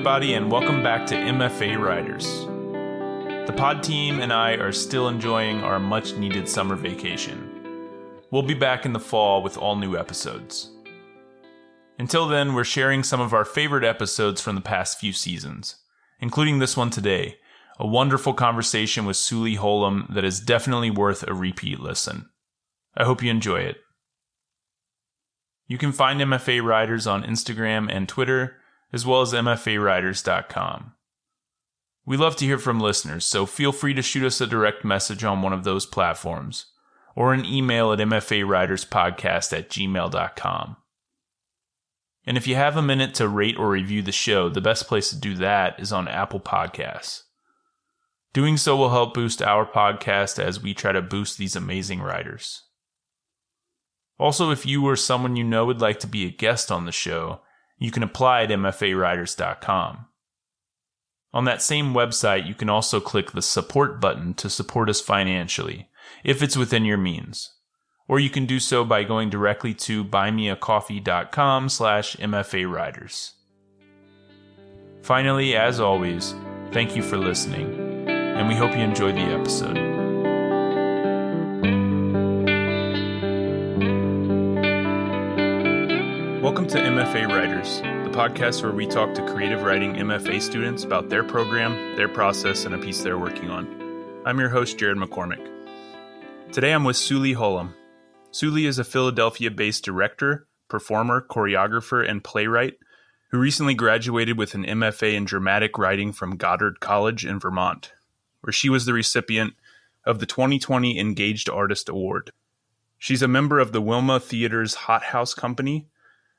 everybody, and welcome back to MFA Writers. The pod team and I are still enjoying our much-needed summer vacation. We'll be back in the fall with all new episodes. Until then, we're sharing some of our favorite episodes from the past few seasons, including this one today, a wonderful conversation with Suli Holum that is definitely worth a repeat listen. I hope you enjoy it. You can find MFA Writers on Instagram and Twitter, as well as mfawriters.com. We love to hear from listeners, so feel free to shoot us a direct message on one of those platforms, or an email at mfawriterspodcast@gmail.com. And if you have a minute to rate or review the show, the best place to do that is on Apple Podcasts. Doing so will help boost our podcast as we try to boost these amazing writers. Also, if you or someone you know would like to be a guest on the show, you can apply at mfawriters.com. On that same website, you can also click the support button to support us financially, if it's within your means. Or you can do so by going directly to buymeacoffee.com/mfawriters. Finally, as always, thank you for listening, and we hope you enjoyed the episode. Welcome to MFA Writers, the podcast where we talk to creative writing MFA students about their program, their process, and a piece they're working on. I'm your host, Jared McCormick. Today I'm with Suli Holum. Suli is a Philadelphia-based director, performer, choreographer, and playwright who recently graduated with an MFA in dramatic writing from Goddard College in Vermont, where she was the recipient of the 2020 Engaged Artist Award. She's a member of the Wilma Theater's Hot House Company,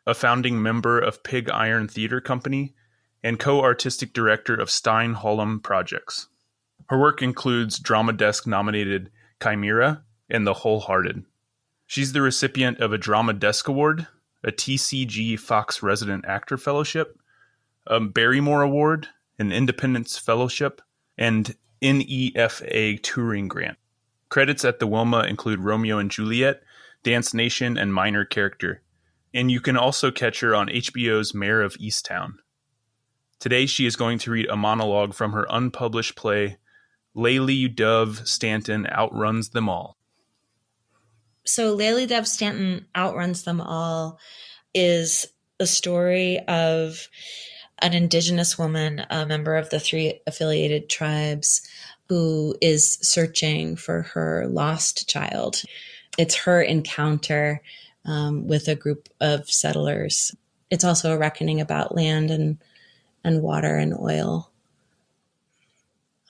a founding member of Pig Iron Theater Company, and co-artistic director of Stein Holum Projects. Her work includes Drama Desk-nominated Chimera and The Wholehearted. She's the recipient of a Drama Desk Award, a TCG Fox Resident Actor Fellowship, a Barrymore Award, an Independence Fellowship, and NEFA Touring Grant. Credits at the Wilma include Romeo and Juliet, Dance Nation, and Minor Character. And you can also catch her on HBO's Mayor of Easttown. Today she is going to read a monologue from her unpublished play, Layli Dove Stanton Outruns Them All. So Layli Dove Stanton Outruns Them All is a story of an Indigenous woman, a member of the 3 affiliated tribes, who is searching for her lost child. It's her encounter with a group of settlers. It's also a reckoning about land and water and oil.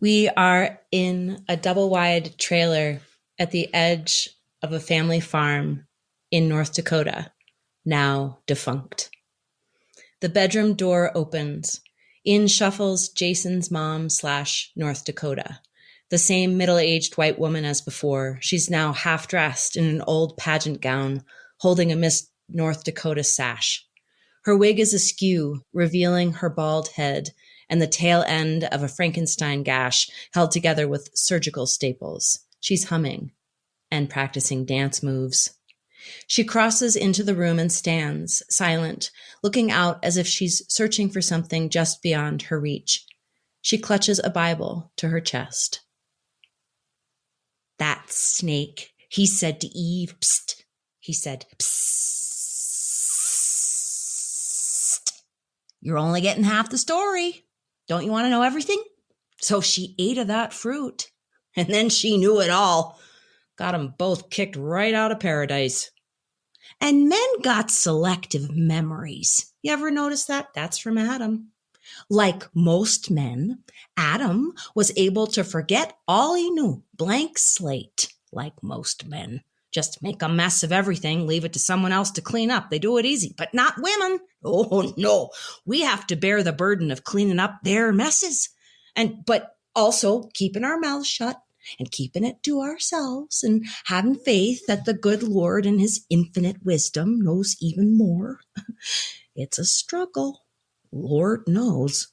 We are in a double-wide trailer at the edge of a family farm in North Dakota, now defunct. The bedroom door opens. In shuffles Jason's mom / North Dakota. The same middle-aged white woman as before. She's now half-dressed in an old pageant gown, holding a Miss North Dakota sash. Her wig is askew, revealing her bald head and the tail end of a Frankenstein gash held together with surgical staples. She's humming and practicing dance moves. She crosses into the room and stands, silent, looking out as if she's searching for something just beyond her reach. She clutches a Bible to her chest. "That snake, he said to Eve, psst. He said, psst. You're only getting half the story. Don't you want to know everything? So she ate of that fruit. And then she knew it all. Got them both kicked right out of paradise. And men got selective memories. You ever notice that? That's from Adam. Like most men, Adam was able to forget all he knew. Blank slate, like most men. Just make a mess of everything, leave it to someone else to clean up. They do it easy, but not women. Oh, no. We have to bear the burden of cleaning up their messes. But also keeping our mouths shut and keeping it to ourselves and having faith that the good Lord in his infinite wisdom knows even more. It's a struggle. Lord knows.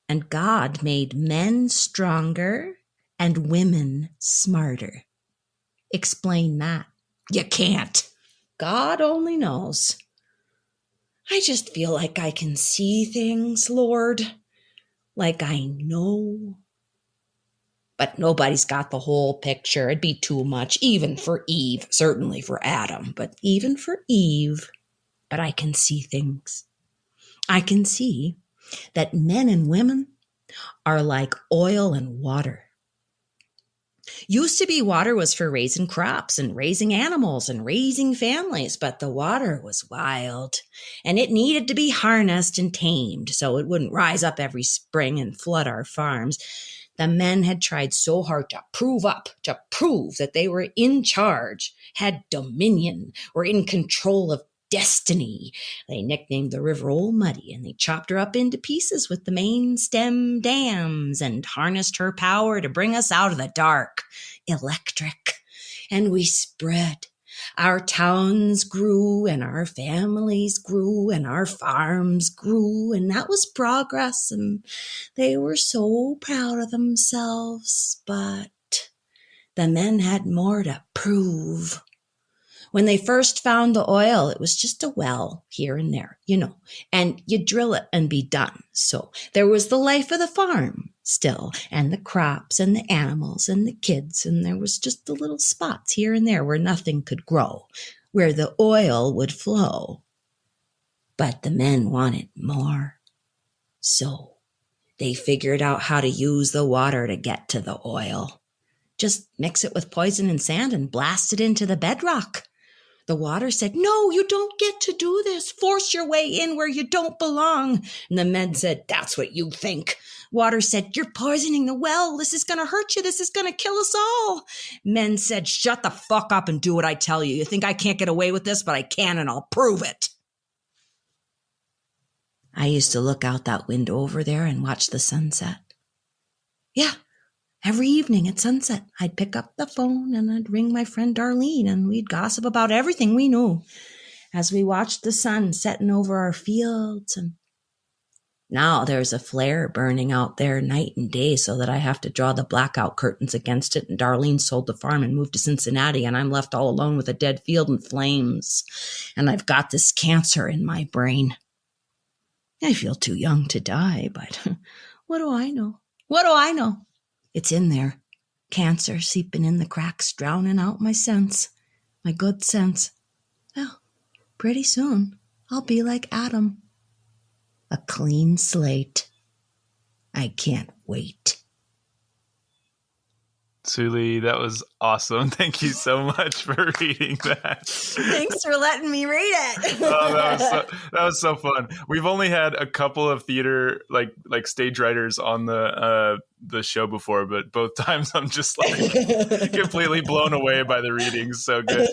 And God made men stronger and women smarter. Explain that. You can't. God only knows. I just feel like I can see things, Lord. like I know. But nobody's got the whole picture. It'd be too much, even for Eve, certainly for Adam, but even for Eve. But I can see things. I can see that men and women are like oil and water. Used to be water was for raising crops and raising animals and raising families, but the water was wild and it needed to be harnessed and tamed so it wouldn't rise up every spring and flood our farms. The men had tried so hard to prove that they were in charge, had dominion, were in control of destiny. They nicknamed the river Old Muddy, and they chopped her up into pieces with the main stem dams and harnessed her power to bring us out of the dark. Electric. And we spread. Our towns grew and our families grew and our farms grew, and that was progress, and they were so proud of themselves, but the men had more to prove. When they first found the oil, it was just a well here and there, and you drill it and be done. So there was the life of the farm still, and the crops and the animals and the kids, and there was just the little spots here and there where nothing could grow, where the oil would flow. But the men wanted more. So they figured out how to use the water to get to the oil. Just mix it with poison and sand and blast it into the bedrock. The water said, "No, you don't get to do this. Force your way in where you don't belong." And the men said, "That's what you think." Water said, "You're poisoning the well. This is going to hurt you. This is going to kill us all." Men said, "Shut the fuck up and do what I tell you. You think I can't get away with this, but I can, and I'll prove it." I used to look out that window over there and watch the sunset. Yeah. Every evening at sunset, I'd pick up the phone and I'd ring my friend Darlene, and we'd gossip about everything we knew as we watched the sun setting over our fields. And now there's a flare burning out there night and day so that I have to draw the blackout curtains against it. And Darlene sold the farm and moved to Cincinnati, and I'm left all alone with a dead field and flames. And I've got this cancer in my brain. I feel too young to die, but what do I know? What do I know? It's in there. Cancer seeping in the cracks, drowning out my sense, my good sense. Well, pretty soon I'll be like Adam. A clean slate. I can't wait. Suli, that was awesome. Thank you so much for reading that. Thanks for letting me read it. That was so fun. We've only had a couple of theater like stage writers on the show before, but both times I'm just like completely blown away by the readings. So good.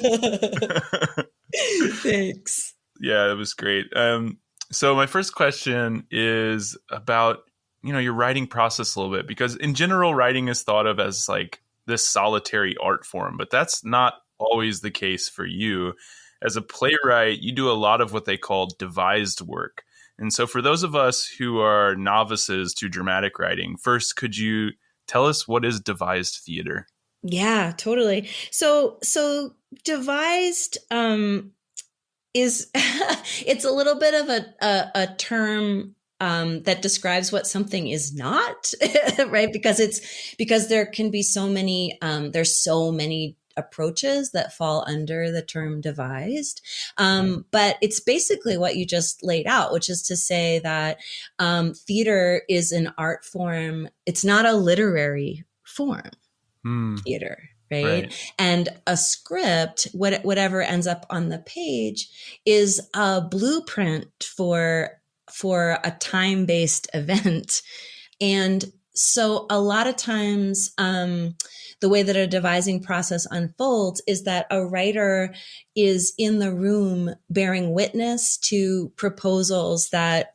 Thanks. Yeah, it was great. So my first question is about your writing process a little bit, because in general, writing is thought of as like this solitary art form, but that's not always the case for you. As a playwright, you do a lot of what they call devised work. And so for those of us who are novices to dramatic writing, first, could you tell us what is devised theater? Yeah, totally. So devised is it's a little bit of a term that describes what something is not, right? Because there can be so many, there's so many approaches that fall under the term devised. But it's basically what you just laid out, which is to say that theater is an art form. It's not a literary form, theater. Right? And a script, whatever ends up on the page, is a blueprint for a time-based event. And so a lot of times, the way that a devising process unfolds is that a writer is in the room bearing witness to proposals that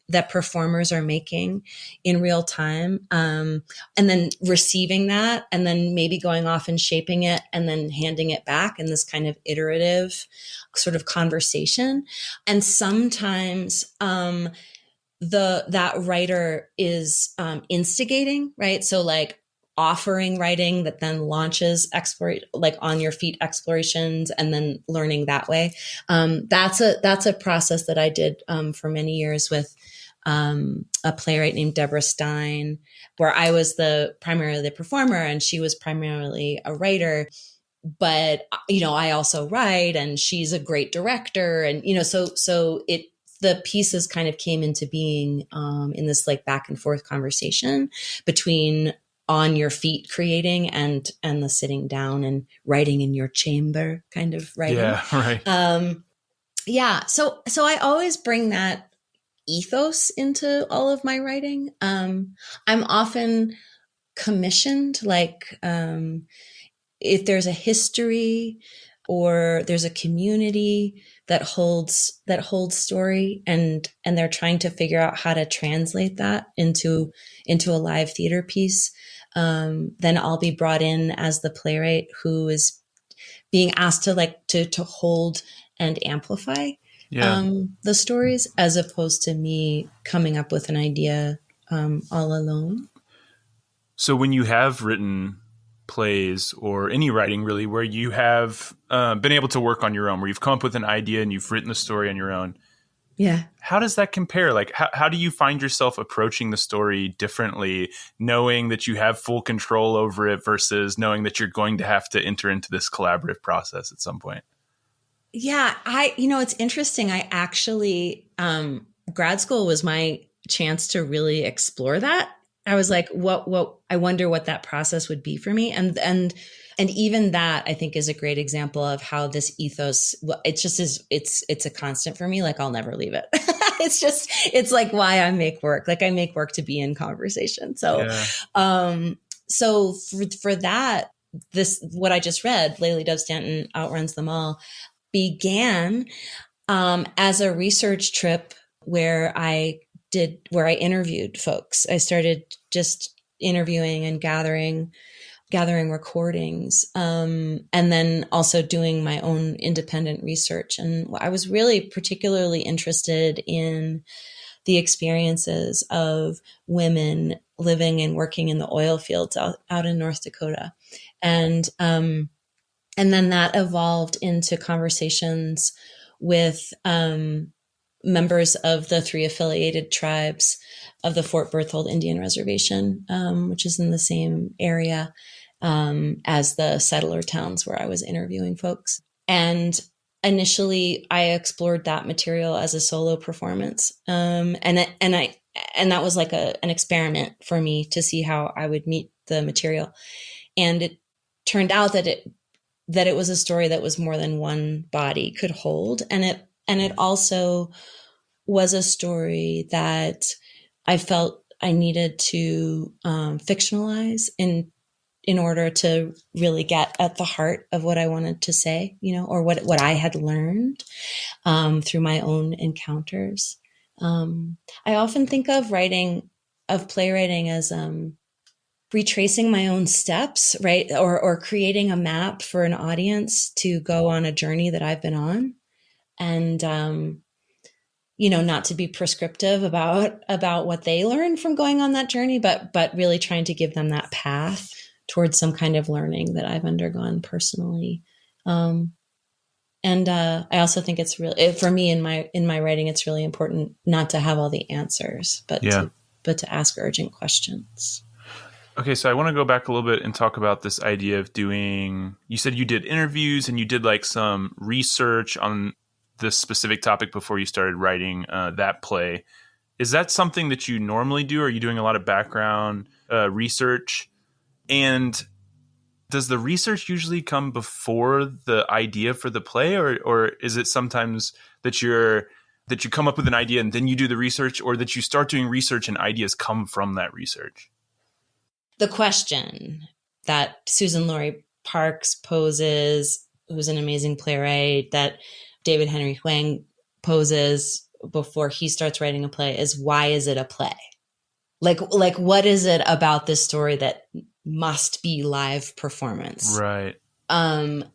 that performers are making in real time, and then receiving that, and then maybe going off and shaping it, and then handing it back in this kind of iterative sort of conversation. And sometimes that writer is instigating, right? So like offering writing that then launches on your feet explorations, and then learning that way. That's a process that I did for many years with a playwright named Deborah Stein, where I was primarily the performer and she was primarily a writer. But, I also write and she's a great director. And, the pieces kind of came into being in this like back and forth conversation between on your feet creating and the sitting down and writing in your chamber kind of writing. Yeah, right. So I always bring that ethos into all of my writing. I'm often commissioned, like if there's a history or there's a community that holds story and they're trying to figure out how to translate that into a live theater piece, then I'll be brought in as the playwright who is being asked to hold and amplify the stories, as opposed to me coming up with an idea all alone. So when you have written plays or any writing really where you have been able to work on your own, where you've come up with an idea and you've written the story on your own, how does that compare? Like how do you find yourself approaching the story differently, knowing that you have full control over it versus knowing that you're going to have to enter into this collaborative process at some point? Yeah, it's interesting. I actually, grad school was my chance to really explore that. I was like, what, I wonder what that process would be for me. And even that I think is a great example of how this ethos, it just is, it's a constant for me. Like I'll never leave it. it's like why I make work. Like I make work to be in conversation. So, so for that, what I just read, Laylie Dove Stanton Outruns Them All, began as a research trip where I interviewed folks. I started just interviewing and gathering recordings, and then also doing my own independent research. And I was really particularly interested in the experiences of women living and working in the oil fields out in North Dakota. And then that evolved into conversations with members of the 3 affiliated tribes of the Fort Berthold Indian Reservation, which is in the same area as the settler towns where I was interviewing folks. And initially, I explored that material as a solo performance, and that was like an experiment for me to see how I would meet the material. And it turned out that it was a story that was more than one body could hold, and it also was a story that I felt I needed to fictionalize in order to really get at the heart of what I wanted to say, or what I had learned through my own encounters. I often think of playwriting as retracing my own steps, right? Or creating a map for an audience to go on a journey that I've been on. And, not to be prescriptive about what they learn from going on that journey, but really trying to give them that path towards some kind of learning that I've undergone personally. And I also think it's really, for me in my writing, it's really important not to have all the answers, but to ask urgent questions. Okay, so I want to go back a little bit and talk about this idea of you said you did interviews and you did like some research on this specific topic before you started writing that play. Is that something that you normally do? Are you doing a lot of background research? And does the research usually come before the idea for the play, or is it sometimes that you come up with an idea and then you do the research, or that you start doing research and ideas come from that research? The question that Susan Laurie Parks poses, who's an amazing playwright, that David Henry Hwang poses before he starts writing a play, is why is it a play? Like what is it about this story that must be live performance? Right. And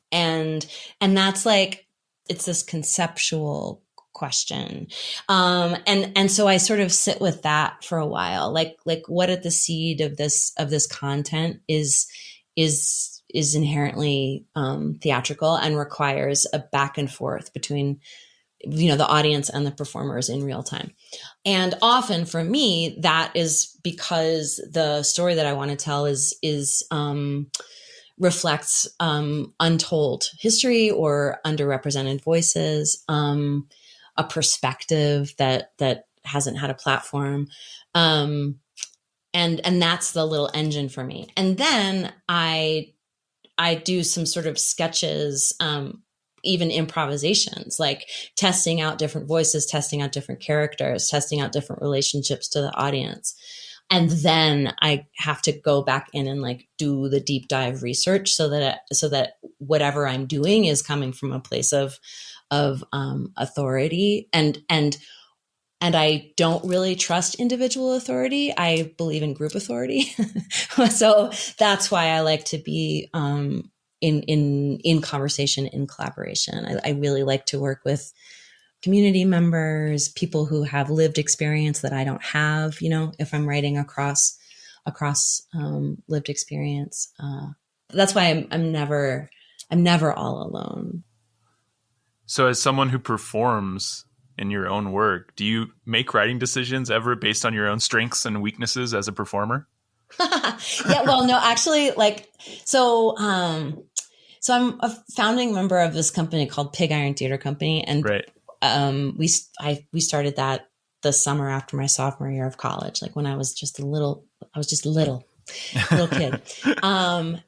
that's like, it's this conceptual question. And so I sort of sit with that for a while, like what at the seed of this content is inherently theatrical and requires a back and forth between, the audience and the performers in real time. And often for me, that is because the story that I want to tell reflects untold history or underrepresented voices, a perspective that hasn't had a platform. And that's the little engine for me. And then I do some sort of sketches, even improvisations, like testing out different voices, testing out different characters, testing out different relationships to the audience. And then I have to go back in and like do the deep dive research so that whatever I'm doing is coming from a place of authority. And I don't really trust individual authority. I believe in group authority. So that's why I like to be in conversation, in collaboration. I really like to work with community members, people who have lived experience that I don't have, if I'm writing across lived experience. That's why I'm never all alone. So as someone who performs in your own work, do you make writing decisions ever based on your own strengths and weaknesses as a performer? Yeah, well, no, actually, so I'm a founding member of this company called Pig Iron Theater Company, and right. We started that the summer after my sophomore year of college, like when I was just a little kid.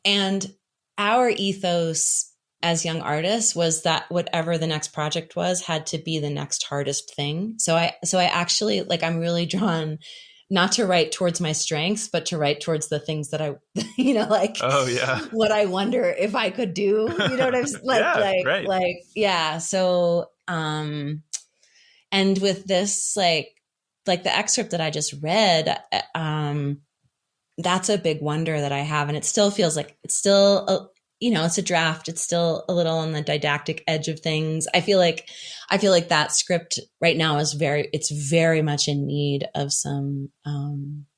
And our ethos as young artists was that whatever the next project was had to be the next hardest thing. So I actually, I'm really drawn not to write towards my strengths, but to write towards the things that I, oh yeah, what I wonder if I could do, what I'm right. Yeah. So, and with this, like the excerpt that I just read, that's a big wonder that I have. And it still feels like it's still, it's a draft. It's still a little on the didactic edge of things. I feel like that script right now is very much in need of some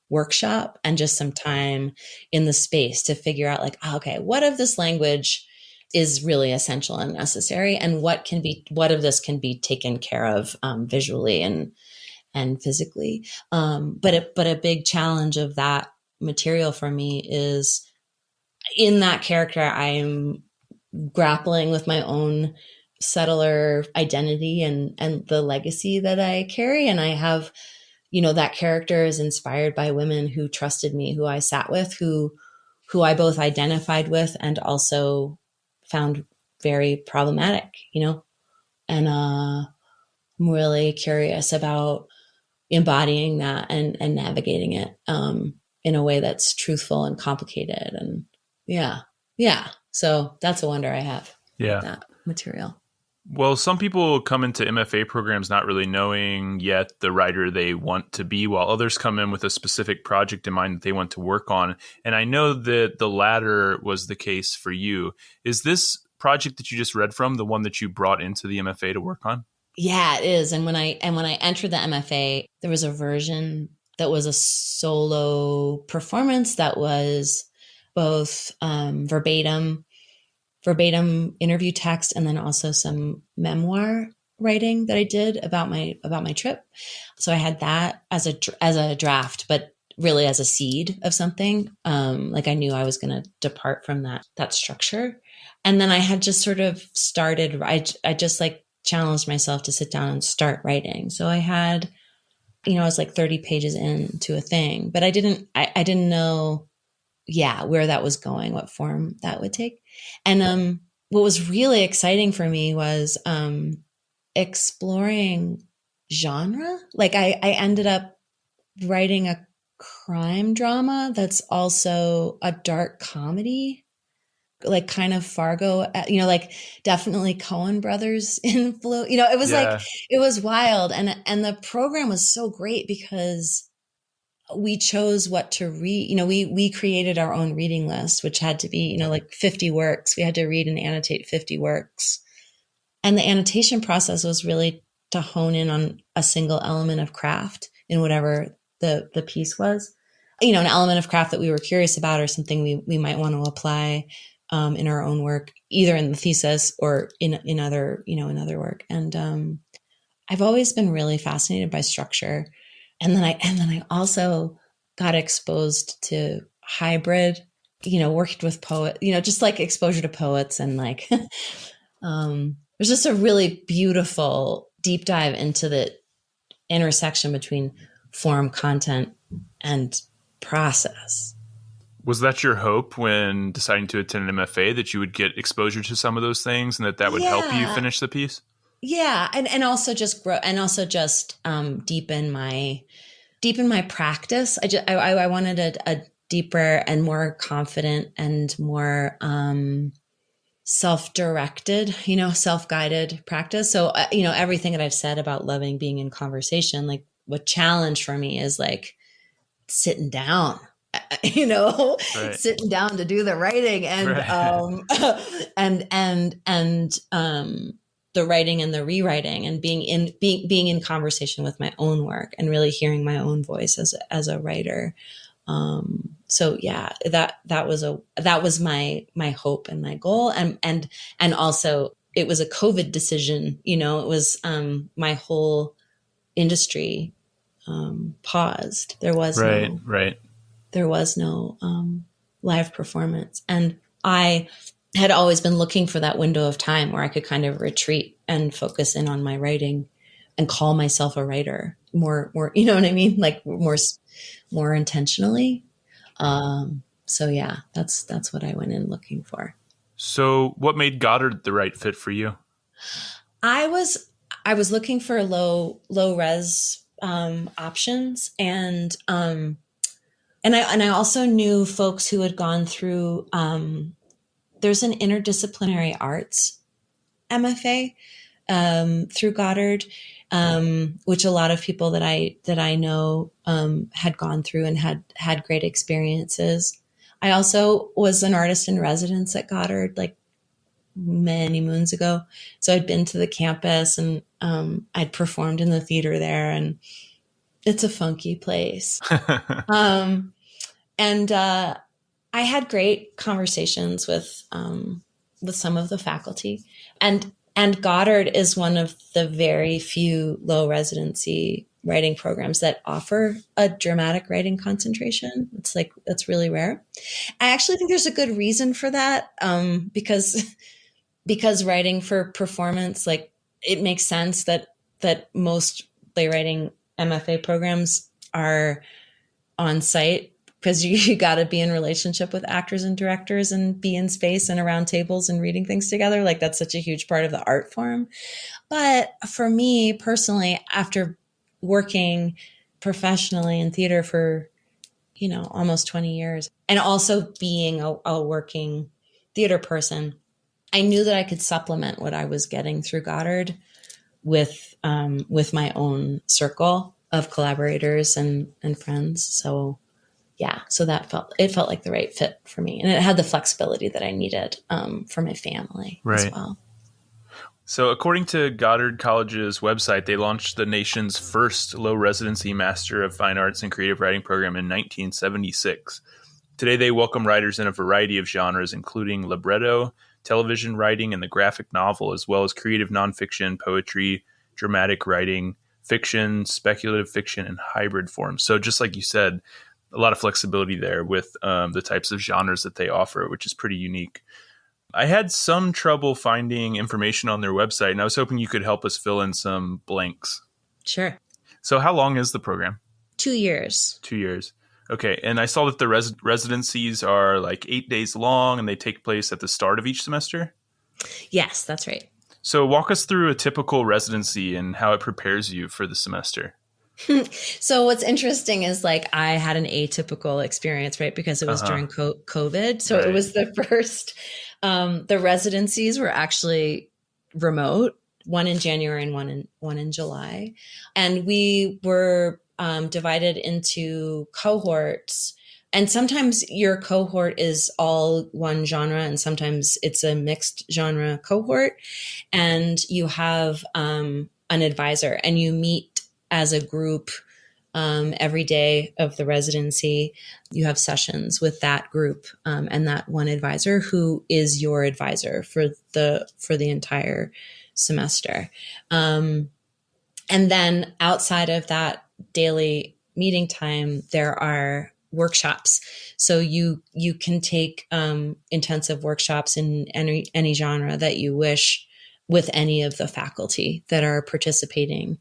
workshop and just some time in the space to figure out okay, what of this language is really essential and necessary, and what of this can be taken care of visually and physically. But a big challenge of that material for me is, in that character, I'm grappling with my own settler identity and the legacy that I carry. And I have, that character is inspired by women who trusted me, who I sat with, who I both identified with and also found very problematic, and I'm really curious about embodying that and navigating it in a way that's truthful and complicated. And yeah. So that's a wonder I have. Yeah. That material. Well, some people come into MFA programs not really knowing yet the writer they want to be, while others come in with a specific project in mind that they want to work on. And I know that the latter was the case for you. Is this project that you just read from the one that you brought into the MFA to work on? Yeah, it is. And when I entered the MFA, there was a version that was a solo performance that was both verbatim interview text, and then also some memoir writing that I did about my trip. So I had that as a draft, but really as a seed of something. I knew I was going to depart from that structure. And then I had just sort of started, I just challenged myself to sit down and start writing. So I had, I was 30 pages into a thing, but I didn't know, where that was going, what form that would take. And what was really exciting for me was exploring genre. I ended up writing a crime drama that's also a dark comedy, kind of Fargo, definitely Coen Brothers influence. It was it was wild. And the program was so great because we chose what to read. We created our own reading list, which had to be, 50 works. We had to read and annotate 50 works. And the annotation process was really to hone in on a single element of craft in whatever the piece was, an element of craft that we were curious about or something we might want to apply in our own work, either in the thesis or in other work. And I've always been really fascinated by structure. And then I also got exposed to hybrid, worked with just like exposure to poets and like, it was just a really beautiful deep dive into the intersection between form, content, and process. Was that your hope when deciding to attend an MFA, that you would get exposure to some of those things and that would help you finish the piece? Yeah. And also just grow, and also just deepen my practice. I wanted a deeper and more confident and more self-directed, self-guided practice. So, everything that I've said about loving being in conversation, like what challenge for me is like sitting down, right. sitting down to do the writing and, right. and the writing and the rewriting and being in conversation with my own work and really hearing my own voice as a writer. So yeah, that was my hope and my goal. And also it was a COVID decision, it was, my whole industry, paused. There was no live performance. And I had always been looking for that window of time where I could kind of retreat and focus in on my writing and call myself a writer more, you know what I mean? Like more intentionally. So yeah, that's what I went in looking for. So what made Goddard the right fit for you? I was looking for low res options, and I also knew folks who had gone through. There's an interdisciplinary arts MFA through Goddard, which a lot of people that I know had gone through and had great experiences. I also was an artist in residence at Goddard, like many moons ago. So I'd been to the campus and I'd performed in the theater there, and it's a funky place. And I had great conversations with some of the faculty, and Goddard is one of the very few low residency writing programs that offer a dramatic writing concentration. That's really rare. I actually think there's a good reason for that, because writing for performance, like it makes sense that most playwriting MFA programs are on site, because you got to be in relationship with actors and directors and be in space and around tables and reading things together. Like that's such a huge part of the art form. But for me personally, after working professionally in theater for, almost 20 years, and also being a working theater person, I knew that I could supplement what I was getting through Goddard with my own circle of collaborators and friends. So yeah, so it felt like the right fit for me, and it had the flexibility that I needed for my family as well. So according to Goddard College's website, they launched the nation's first low residency Master of Fine Arts and Creative Writing program in 1976. Today, they welcome writers in a variety of genres, including libretto, television writing, and the graphic novel, as well as creative nonfiction, poetry, dramatic writing, fiction, speculative fiction, and hybrid forms. So just like you said, a lot of flexibility there with the types of genres that they offer, which is pretty unique. I had some trouble finding information on their website, and I was hoping you could help us fill in some blanks. Sure. So how long is the program? 2 years. 2 years. Okay. And I saw that the residencies are like 8 days long, and they take place at the start of each semester? Yes, that's right. So walk us through a typical residency and how it prepares you for the semester. So what's interesting is like I had an atypical experience, right? Because it was during COVID. So it was the first, the residencies were actually remote, one in January and one in July. And we were divided into cohorts. And sometimes your cohort is all one genre, and sometimes it's a mixed genre cohort. And you have an advisor, and you meet as a group every day of the residency. You have sessions with that group and that one advisor who is your advisor for the entire semester. And then outside of that daily meeting time, there are workshops. So you can take intensive workshops in any genre that you wish with any of the faculty that are participating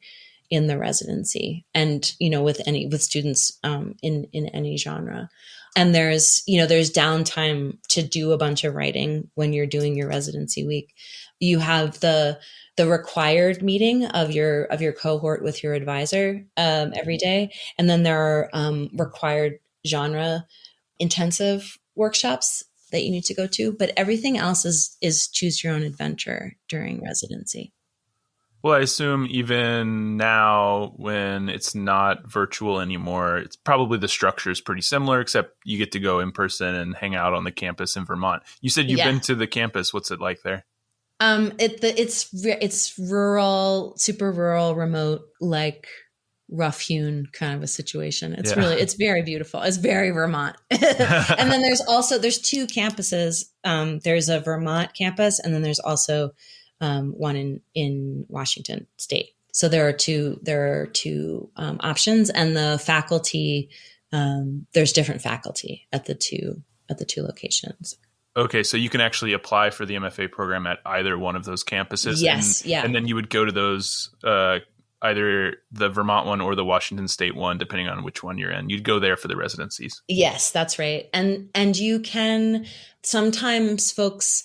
in the residency, and with students in any genre. And there's downtime to do a bunch of writing when you're doing your residency week. You have the required meeting of your cohort with your advisor every day, and then there are required genre intensive workshops that you need to go to. But everything else is choose your own adventure during residency. Well, I assume even now when it's not virtual anymore, it's probably the structure is pretty similar, except you get to go in person and hang out on the campus in Vermont. You said you've been to the campus. What's it like there? It's rural, super rural, remote, like rough-hewn kind of a situation. It's very beautiful. It's very Vermont. And then there's two campuses. There's a Vermont campus, and then there's also one in Washington State. So there are two options, and the faculty, there's different faculty at the two locations. Okay, so you can actually apply for the MFA program at either one of those campuses. Yes, and then you would go to those, either the Vermont one or the Washington State one, depending on which one you're in. You'd go there for the residencies. Yes, that's right. And you can sometimes folks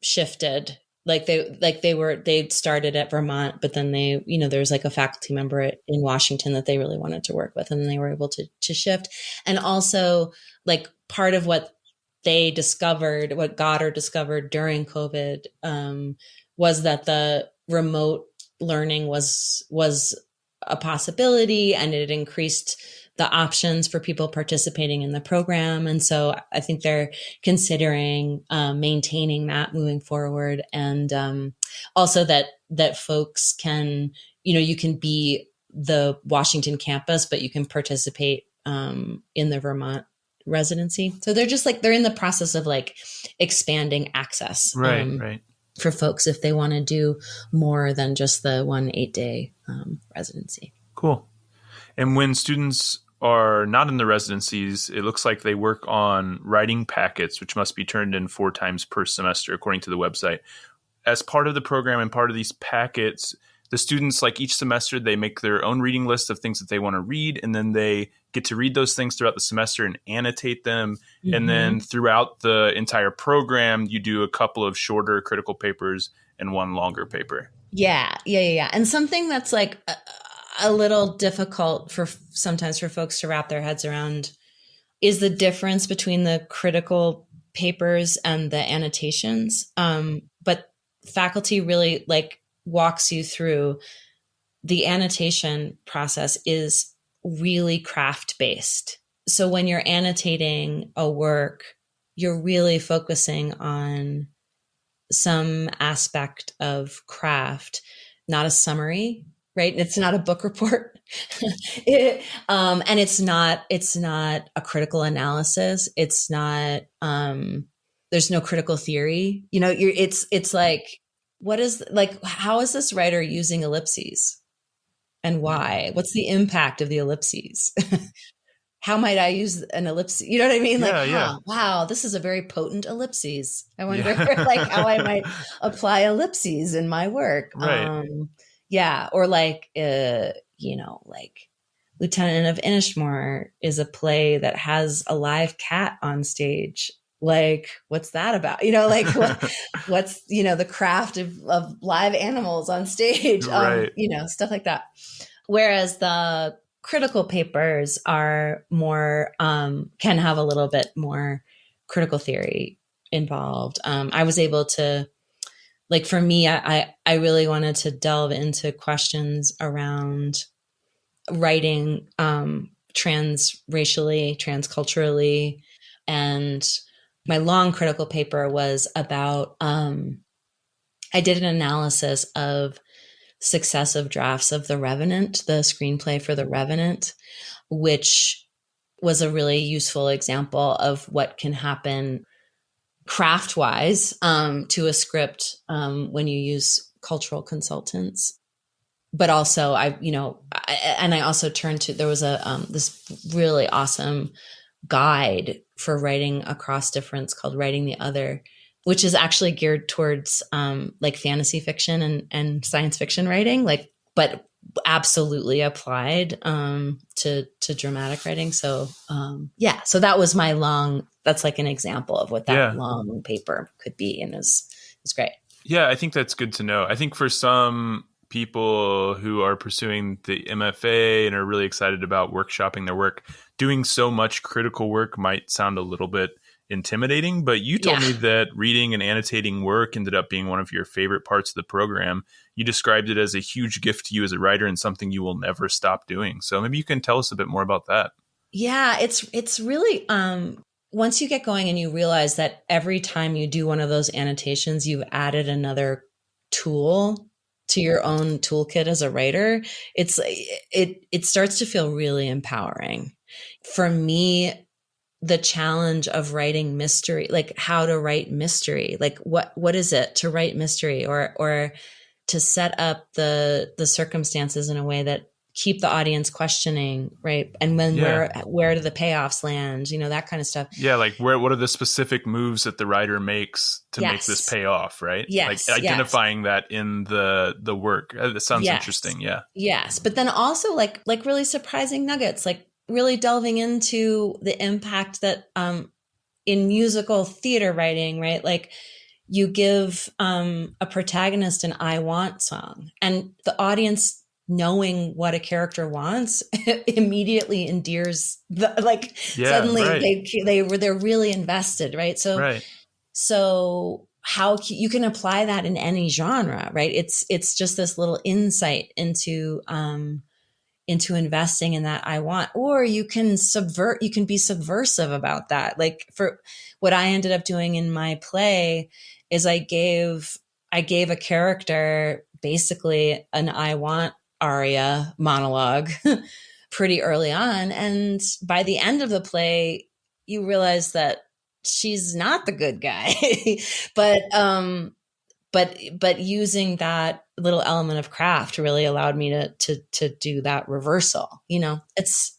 shifted. They started at Vermont, but then there was like a faculty member in Washington that they really wanted to work with, and then they were able to shift. And also, like, part of what they discovered, what Goddard discovered during COVID, was that the remote learning was a possibility, and it increased the options for people participating in the program. And so I think they're considering maintaining that moving forward. And also that folks can, you can be the Washington campus, but you can participate in the Vermont residency. So they're in the process of like expanding access. Right. For folks if they want to do more than just the 1 8-day residency. Cool. And when students are not in the residencies, it looks like they work on writing packets, which must be turned in 4 times per semester, according to the website. As part of the program and part of these packets, the students, like each semester, they make their own reading list of things that they want to read, and then they get to read those things throughout the semester and annotate them. Mm-hmm. And then throughout the entire program, you do a couple of shorter critical papers and one longer paper. Yeah. And something that's like a little difficult sometimes for folks to wrap their heads around is the difference between the critical papers and the annotations. But faculty really walks you through the annotation process is really craft based. So when you're annotating a work, you're really focusing on some aspect of craft, not a summary, right? It's not a book report. And it's not a critical analysis. It's not, there's no critical theory, it's like, how is this writer using ellipses and why? What's the impact of the ellipses? How might I use an ellipsis? You know what I mean? Wow, this is a very potent ellipses. I wonder how I might apply ellipses in my work. Right. Or Lieutenant of Inishmore is a play that has a live cat on stage. What's that about? What's, the craft of live animals on stage, right. Stuff like that. Whereas the critical papers are more, can have a little bit more critical theory involved. I was able to, for me, I really wanted to delve into questions around writing, transracially, transculturally, and my long critical paper was about, I did an analysis of successive drafts of The Revenant, the screenplay for The Revenant, which was a really useful example of what can happen craft-wise to a script when you use cultural consultants. but also I also turned to, there was this really awesome guide for writing across difference called Writing the Other, which is actually geared towards like fantasy fiction and science fiction writing, but absolutely applied to dramatic writing. So so that was that's like an example of what that long paper could be, and it's great. Yeah, I think that's good to know. I think for some people who are pursuing the MFA and are really excited about workshopping their work, doing so much critical work might sound a little bit intimidating, but you told me that reading and annotating work ended up being one of your favorite parts of the program. You described it as a huge gift to you as a writer and something you will never stop doing. So maybe you can tell us a bit more about that. Yeah, it's really, once you get going and you realize that every time you do one of those annotations, you've added another tool to your own toolkit as a writer, it starts to feel really empowering. For me, the challenge of writing mystery, like how to write mystery, like what is it to write mystery, or to set up the circumstances in a way that keep the audience questioning, right? And when where do the payoffs land? That kind of stuff. Yeah, like what are the specific moves that the writer makes to make this pay off, right? Yes, like identifying that in the work. That sounds interesting. Yeah. Yes, but then also like really surprising nuggets, like really delving into the impact that in musical theater writing, right? Like you give a protagonist an "I want" song, and the audience knowing what a character wants immediately endears suddenly they're really invested, right? So how you can apply that in any genre, right? It's just this little insight into investing in that "I want," or you can be subversive about that. Like for what I ended up doing in my play is I gave a character basically an "I want" aria monologue pretty early on. And by the end of the play, you realize that she's not the good guy, but using that little element of craft really allowed me to do that reversal. It's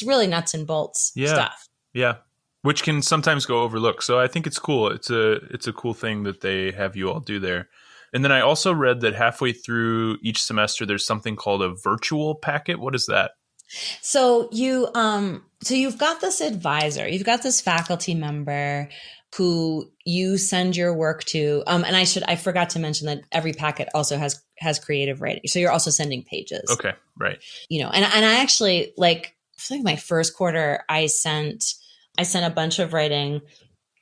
really nuts and bolts stuff. Yeah. Which can sometimes go overlooked. So I think it's cool. It's a cool thing that they have you all do there. And then I also read that halfway through each semester, there's something called a virtual packet. What is that? So you've got this advisor, you've got this faculty member who you send your work to. And I forgot to mention that every packet also has creative writing. So you're also sending pages. Okay. Right. And I actually I think my first quarter, I sent a bunch of writing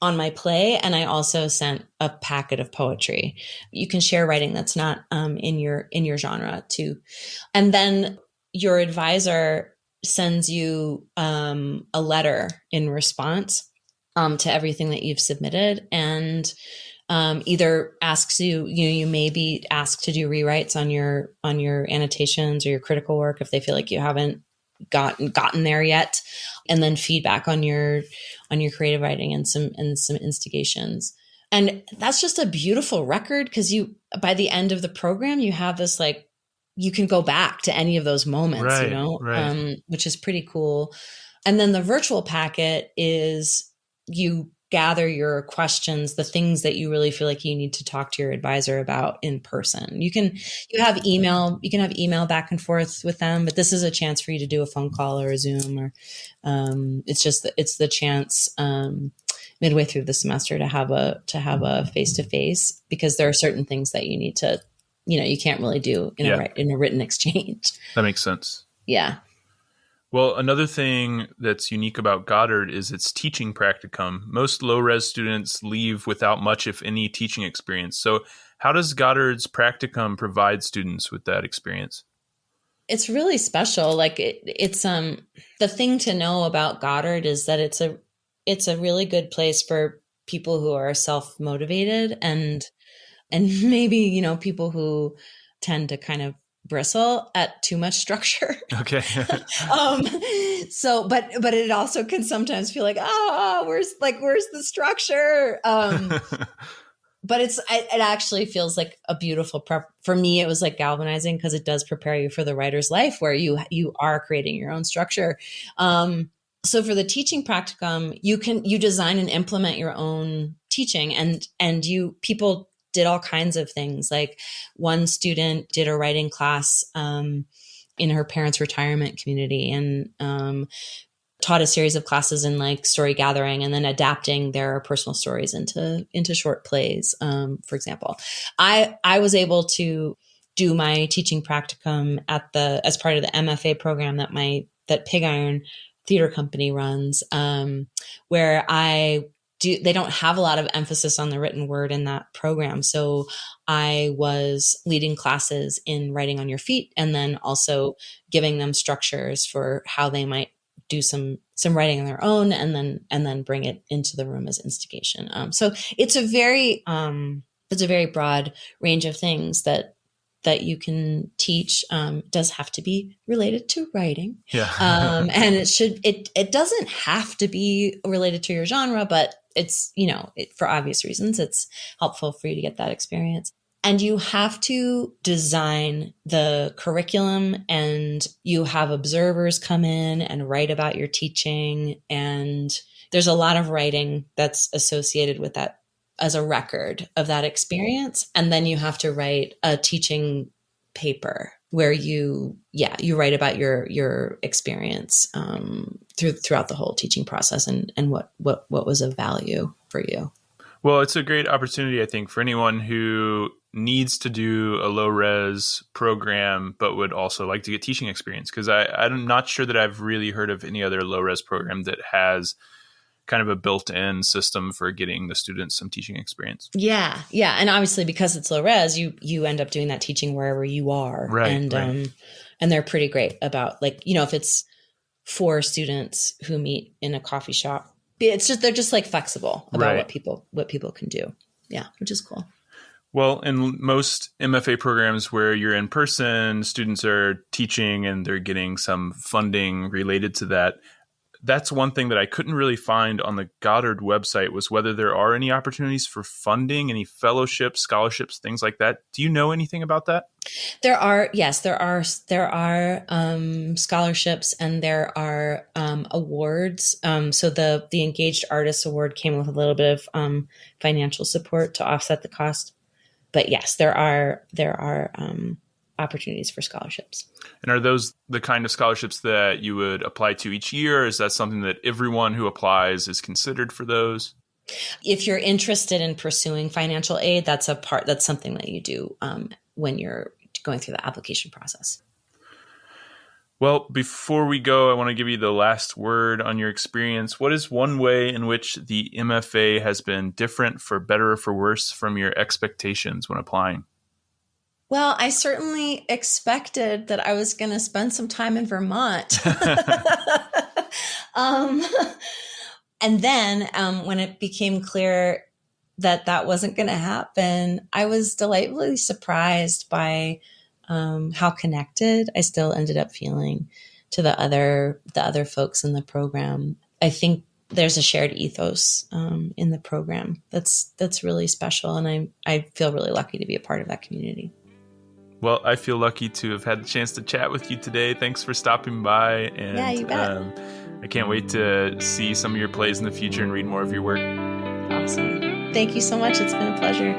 on my play, and I also sent a packet of poetry. You can share writing that's not in your genre too. And then your advisor sends you a letter in response to everything that you've submitted, and either asks you may be asked to do rewrites on your annotations or your critical work if they feel like you haven't gotten there yet, and then feedback on your creative writing and some instigations. And that's just a beautiful record, because by the end of the program, you have this, you can go back to any of those moments, which is pretty cool. And then the virtual packet is you gather your questions, the things that you really feel like you need to talk to your advisor about in person. You can have email back and forth with them, but this is a chance for you to do a phone call or a Zoom, or it's the chance midway through the semester to have a face-to-face, because there are certain things that you need to, you can't really do in a written exchange. That makes sense. Yeah. Well, another thing that's unique about Goddard is its teaching practicum. Most low-res students leave without much, if any, teaching experience. So how does Goddard's practicum provide students with that experience? It's really special. It's the thing to know about Goddard is that it's a really good place for people who are self-motivated and maybe, people who tend to kind of bristle at too much structure. Okay. So, but it also can sometimes feel like, where's the structure? But it actually feels like a beautiful prep. For me, it was like galvanizing because it does prepare you for the writer's life where you are creating your own structure. So for the teaching practicum, you design and implement your own teaching, and people did all kinds of things. Like one student did a writing class in her parents' retirement community, and taught a series of classes in like story gathering and then adapting their personal stories into short plays. For example, I was able to do my teaching practicum as part of the MFA program that Pig Iron Theater Company runs, where they don't have a lot of emphasis on the written word in that program. So I was leading classes in writing on your feet, and then also giving them structures for how they might do some writing on their own, and then bring it into the room as instigation. So it's a very broad range of things that you can teach. Does have to be related to writing. Yeah. And it doesn't have to be related to your genre, but it's, for obvious reasons, it's helpful for you to get that experience. And you have to design the curriculum, and you have observers come in and write about your teaching. And there's a lot of writing that's associated with that as a record of that experience. And then you have to write a teaching paper where you write about your experience throughout the whole teaching process, and what was of value for you. Well, it's a great opportunity, I think, for anyone who needs to do a low-res program but would also like to get teaching experience, because I'm not sure that I've really heard of any other low-res program that has kind of a built-in system for getting the students some teaching experience. Yeah. And obviously, because it's low-res, you end up doing that teaching wherever you are. Right. And they're pretty great about, like, if it's 4 students who meet in a coffee shop, they're just like flexible about what people can do. Yeah, which is cool. Well, in most MFA programs where you're in person, students are teaching and they're getting some funding related to that. That's one thing that I couldn't really find on the Goddard website, was whether there are any opportunities for funding, any fellowships, scholarships, things like that. Do you know anything about that? There are scholarships, and there are awards. So the Engaged Artist Award came with a little bit of financial support to offset the cost. But yes, there are opportunities for scholarships. And are those the kind of scholarships that you would apply to each year? Is that something that everyone who applies is considered for those? If you're interested in pursuing financial aid, that's something that you do when you're going through the application process. Well, before we go, I want to give you the last word on your experience. What is one way in which the MFA has been different, for better or for worse, from your expectations when applying? Well, I certainly expected that I was going to spend some time in Vermont. And then when it became clear that wasn't going to happen, I was delightfully surprised by how connected I still ended up feeling to the other folks in the program. I think there's a shared ethos in the program that's really special, and I feel really lucky to be a part of that community. Well, I feel lucky to have had the chance to chat with you today. Thanks for stopping by. And yeah, you bet. I can't wait to see some of your plays in the future and read more of your work. Awesome. Thank you so much. It's been a pleasure.